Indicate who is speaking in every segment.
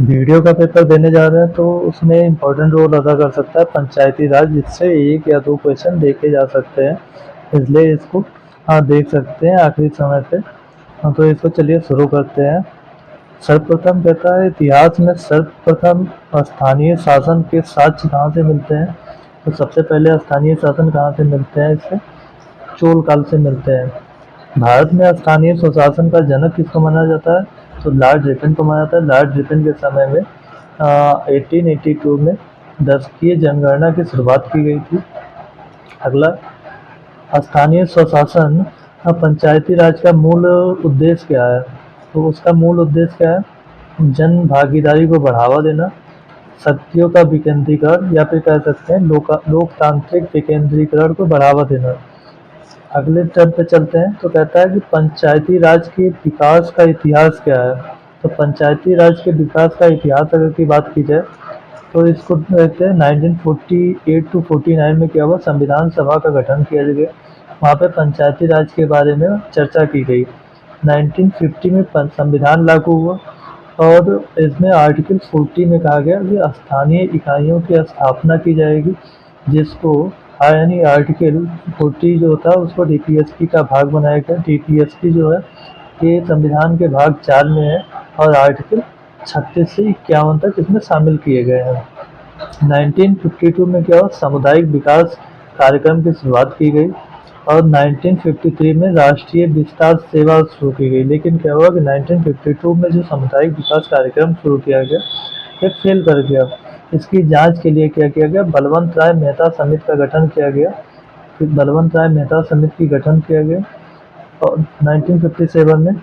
Speaker 1: Video का paper देने जा रहे हैं तो उसमें इम्पोर्टेंट रोल अदा कर सकता है पंचायती राज, जिससे एक या दो क्वेश्चन देखे जा सकते हैं, इसलिए इसको देख सकते हैं आखिरी समय पे। तो इसको चलिए शुरू करते हैं। सर्वप्रथम कहता है इतिहास में सर्वप्रथम स्थानीय शासन के साक्ष्य कहाँ से मिलते हैं। तो सबसे पहले स्थानीय शासन कहाँ से मिलते हैं, इससे चोल काल से मिलते हैं। भारत में स्थानीय स्वशासन का जनक किसको माना जाता है, तो लॉर्ड रिपन को माना जाता है। लॉर्ड रिपन के समय में 1882 में 10वीं जनगणना की शुरुआत की गई थी। अगला, स्थानीय स्वशासन पंचायती राज का मूल उद्देश्य क्या है, तो उसका मूल उद्देश्य क्या है, जन भागीदारी को बढ़ावा देना, शक्तियों का विकेंद्रीकरण, या फिर कह सकते हैं लोकतांत्रिक विकेंद्रीकरण को बढ़ावा देना। अगले टर्म पे चलते हैं तो कहता है कि पंचायती राज के विकास का इतिहास क्या है। तो पंचायती राज के विकास का इतिहास अगर की बात की जाए तो इसको कहते हैं 1948 टू 49 में क्या हुआ, संविधान सभा का गठन किया गया। वहाँ पे पंचायती राज के बारे में चर्चा की गई। 1950 में संविधान लागू हुआ और इसमें आर्टिकल 40 में कहा गया कि स्थानीय इकाइयों की स्थापना की जाएगी, जिसको यानी आर्टिकल 40 जो था उसको डीपीएसपी का भाग बनाया गया। डीपीएसपी जो है ये संविधान के भाग 4 में है और आर्टिकल 36 से 51 तक इसमें शामिल किए गए हैं। 1952 में क्या हुआ, सामुदायिक विकास कार्यक्रम की शुरुआत की गई और 1953 में राष्ट्रीय विस्तार सेवा शुरू की गई। लेकिन क्या हुआ कि 1952 में जो सामुदायिक विकास कार्यक्रम शुरू किया गया ये फेल कर गया। इसकी जांच के लिए क्या किया गया, बलवंत राय मेहता समिति का गठन किया गया। फिर बलवंत राय मेहता समिति की गठन किया गया और 1957 में,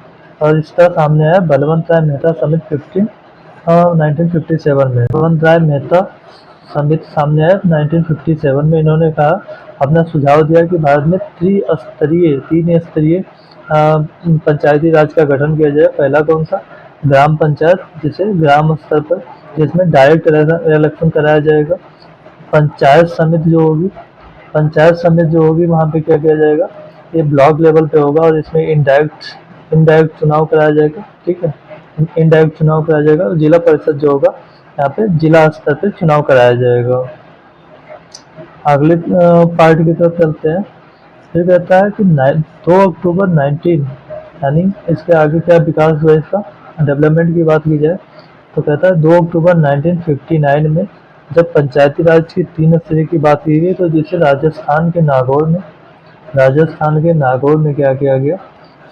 Speaker 1: और इसका सामने आया बलवंत राय मेहता समिति 1957 में। बलवंत राय मेहता समिति सामने आया 1957 में। इन्होंने कहा, अपना सुझाव दिया कि भारत में तीन स्तरीय पंचायती राज का गठन किया जाए। पहला कौन सा, ग्राम पंचायत, जिसे ग्राम स्तर पर, जिसमें डायरेक्ट इलेक्शन कराया जाएगा। पंचायत समिति जो होगी वहाँ पे क्या किया जाएगा, ये ब्लॉक लेवल पे होगा और इसमें इनडायरेक्ट चुनाव कराया जाएगा। ठीक है, इनडायरेक्ट चुनाव कराया जाएगा। और जिला परिषद जो होगा यहाँ पे जिला स्तर पे चुनाव कराया जाएगा। अगले पार्ट की तरफ चलते हैं। फिर कहता है कि 2 अक्टूबर 19 यानी इसके आगे क्या विकास हुआ, इसका डेवलपमेंट की बात की जाए तो कहता है 2 अक्टूबर 1959 में जब पंचायती राज की 3 स्तरीय की बात की गई, तो जिसे राजस्थान के नागौर में क्या किया गया,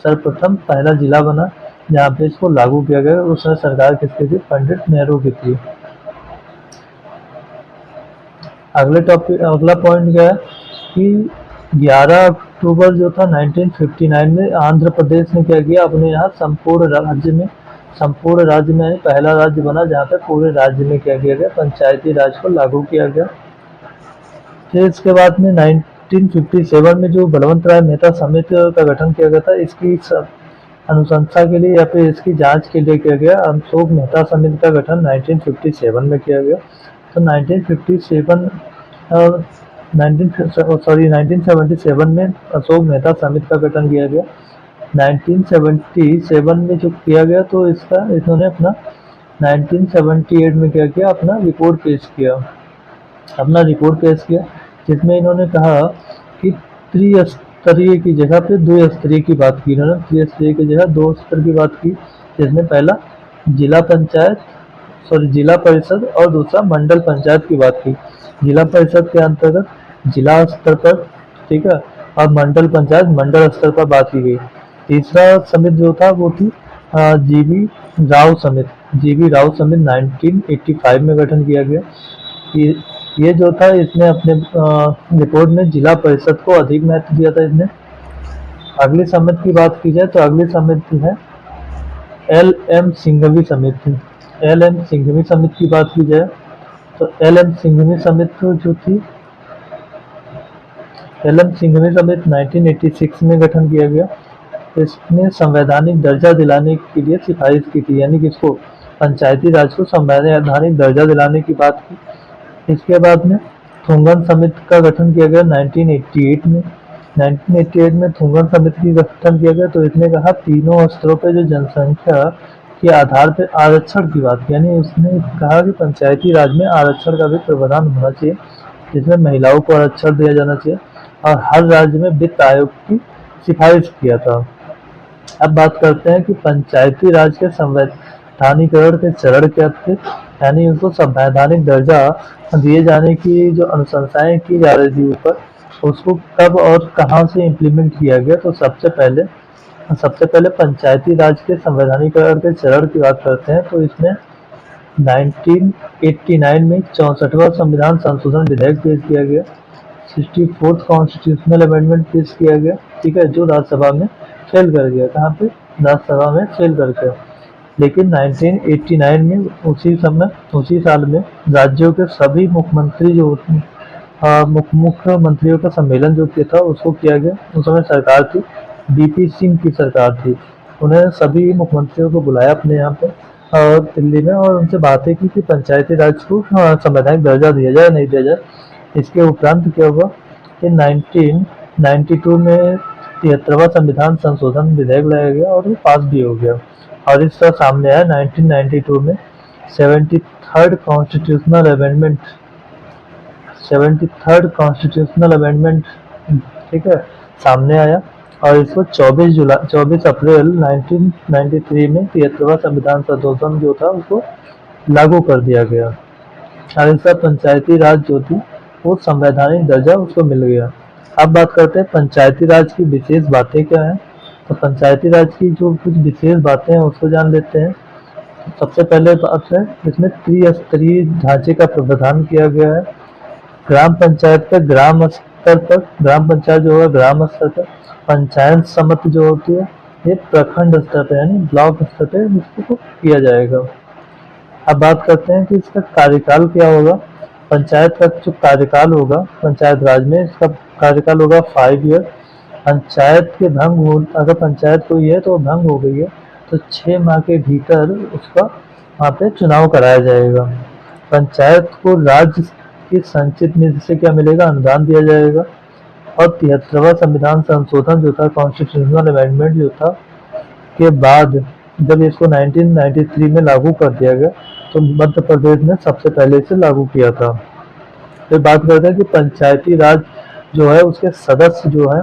Speaker 1: सर्वप्रथम पहला जिला बना जहाँ पे इसको लागू किया गया। उसमें सरकार किसकी थी, पंडित नेहरू की थी। अगला पॉइंट क्या है कि 11 अक्टूबर जो था 1959 में आंध्र प्रदेश ने क्या किया, अपने यहाँ संपूर्ण राज्य में पहला राज्य बना जहाँ पे पूरे राज्य में क्या किया गया, पंचायती राज को लागू किया गया। फिर इसके बाद में 1957 में जो बलवंत राय मेहता समिति का गठन किया गया था, इसकी अनुशंसा के लिए या फिर इसकी जांच के लिए किया गया। अशोक मेहता समिति का गठन 1957 में किया गया। तो 1977 में अशोक मेहता समिति का गठन किया गया। 1977 में जो किया गया तो इन्होंने अपना 1978 में क्या किया, अपना रिपोर्ट पेश किया, जिसमें इन्होंने कहा कि त्रिस्तरीय की जगह पे 2 स्तरीय की बात की। इन्होंने त्रिस्तरीय की जगह 2 स्तर की बात की, जिसमें पहला जिला परिषद और दूसरा मंडल पंचायत की बात की। जिला परिषद के अंतर्गत जिला स्तर पर, ठीक है, और मंडल पंचायत मंडल स्तर पर बात की गई। तीसरा समिति जो था वो थी जीवी राव समिति 1985 में गठन किया गया। ये जो था इसने अपने रिपोर्ट में जिला परिषद को अधिक महत्व दिया था इसने। अगली समिति की बात की जाए तो अगली समिति है एल एम सिंघवी समिति। की बात की जाए तो एल एम सिंघवी समिति 1986 में गठन किया गया। इसने संवैधानिक दर्जा दिलाने के लिए सिफारिश की थी, यानी कि इसको पंचायती राज को संवैधानिक दर्जा दिलाने की बात की। इसके बाद में थुंगन समिति का गठन किया गया 1988 में। 1988 में थुंगन समिति का गठन किया गया तो इसने कहा तीनों स्तरों पर जो जनसंख्या के आधार पर आरक्षण की बात की, यानी उसने कहा कि पंचायती राज में आरक्षण का भी प्रावधान होना चाहिए, जिसमें महिलाओं को आरक्षण दिया जाना चाहिए, और हर राज्य में वित्त आयोग की सिफारिश किया था। अब बात करते हैं कि पंचायती राज के संवैधानिकरण के चरण क्या थे, यानी उसको संवैधानिक दर्जा दिए जाने की जो अनुशंसाएं की जा रही थी ऊपर, उसको कब और कहाँ से इम्प्लीमेंट किया गया। तो सबसे पहले पंचायती राज के संवैधानिकरण के चरण की बात करते हैं, तो इसमें 1989 में 64वां संविधान संशोधन विधेयक पेश किया गया, 64th कॉन्स्टिट्यूशनल अमेंडमेंट पेश किया गया, ठीक है, जो राज्यसभा में फेल कर गया। कहाँ पे? राज्यसभा में फेल कर गया। लेकिन 1989 में उसी साल में राज्यों के सभी मुख्यमंत्री जो मुख्यमंत्रियों का सम्मेलन जो किया था उसको किया गया। उस समय सरकार थी, बीपी सिंह की सरकार थी। उन्हें सभी मुख्यमंत्रियों को बुलाया अपने यहाँ पे और दिल्ली में, और उनसे बातें की कि पंचायती राज को संवैधानिक दर्जा दिया जाए नहीं दिया जाए। इसके उपरांत क्या हुआ कि 1992 में 73वां संविधान संशोधन विधेयक लाया गया और वो पास भी हो गया। और इसका सामने आया 1992 में 73rd constitutional amendment 73rd constitutional amendment, ठीक है, सामने आया। और इसको 24 अप्रैल 1993 में 73वां संविधान संशोधन जो था उसको लागू कर दिया गया। और इसका पंचायती राज जो थी वो संवैधानिक दर्जा उसको मिल गया। अब बात करते हैं पंचायती राज की विशेष बातें क्या हैं। तो पंचायती राज की जो कुछ विशेष बातें हैं उसको जान लेते हैं। सबसे पहले बात है, इसमें त्रिस्तरीय ढांचे का प्रावधान किया गया है। ग्राम पंचायत का ग्राम स्तर पर, ग्राम पंचायत जो है ग्राम स्तर पर, पंचायत समिति जो होती है ये प्रखंड स्तर पर यानी ब्लॉक स्तर पर इसको किया जाएगा। अब बात करते हैं कि इसका कार्यकाल क्या होगा। पंचायत का जो कार्यकाल होगा पंचायत राज में, इसका कार्यकाल होगा 5 ईयर। पंचायत के भंग हो, अगर पंचायत कोई है तो भंग हो गई है तो 6 माह के भीतर उसका वहाँ पे चुनाव कराया जाएगा। पंचायत को राज्य की संचित निधि से क्या मिलेगा? अनुदान दिया जाएगा। और 73वां संविधान संशोधन जो था, कॉन्स्टिट्यूशनल अमेंडमेंट जो था के बाद जब इसको 1993 में लागू कर दिया गया तो मध्य प्रदेश ने सबसे पहले इसे लागू किया था। फिर बात करते हैं कि पंचायती राज जो है उसके सदस्य जो है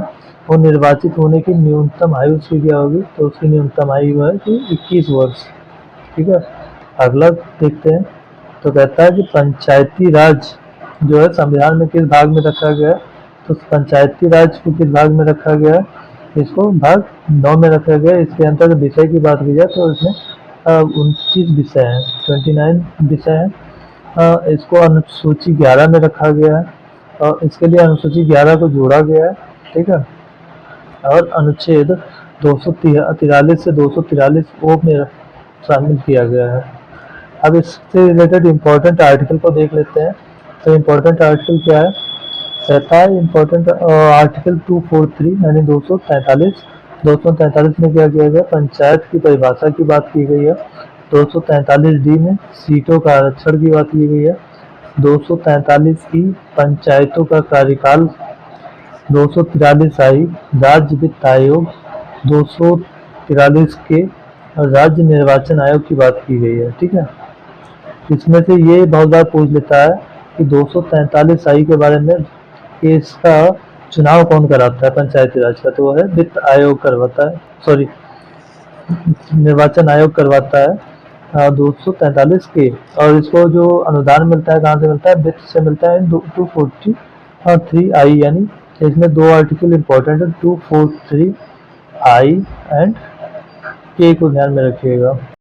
Speaker 1: वो निर्वाचित होने की न्यूनतम आयु उसकी क्या होगी? तो उसकी न्यूनतम आयु है कि 21 वर्ष, ठीक है। अगला देखते हैं, तो कहता है कि पंचायती राज जो है संविधान में किस भाग में रखा गया है। तो पंचायती राज को किस भाग में रखा गया है? इसको भाग 9 में रखा गया है। इसके अंतर्गत विषय की बात की जाए तो इसमें 29 विषय हैं, 29 विषय हैं। इसको अनुसूची 11 में रखा गया है और इसके लिए अनुसूची 11 को जोड़ा गया है, ठीक है। और अनुच्छेद 243 से 243 ओ में शामिल किया गया है। अब इससे रिलेटेड इम्पोर्टेंट आर्टिकल को देख लेते हैं। तो इम्पोर्टेंट आर्टिकल क्या है? कहता है इम्पोर्टेंट आर्टिकल 243 यानी 243 में क्या किया गया? पंचायत की परिभाषा की बात की गई है। 243D में सीटों का आरक्षण की बात की गई है। 243E पंचायतों का कार्यकाल, 243I राज्य वित्त आयोग, 243K राज्य निर्वाचन आयोग की बात की गई है, ठीक है। इसमें से ये बहुत बार पूछ लेता है कि 243I के बारे में कि इसका चुनाव कौन कराता है पंचायती राज का, तो वो है वित्त आयोग करवाता है, सॉरी निर्वाचन आयोग करवाता है 243K। और इसको जो अनुदान मिलता है कहाँ से मिलता है? वित्त से मिलता है 243I, यानी इसमें 2 आर्टिकल इम्पोर्टेंट है, 243I एंड K को ध्यान में रखिएगा।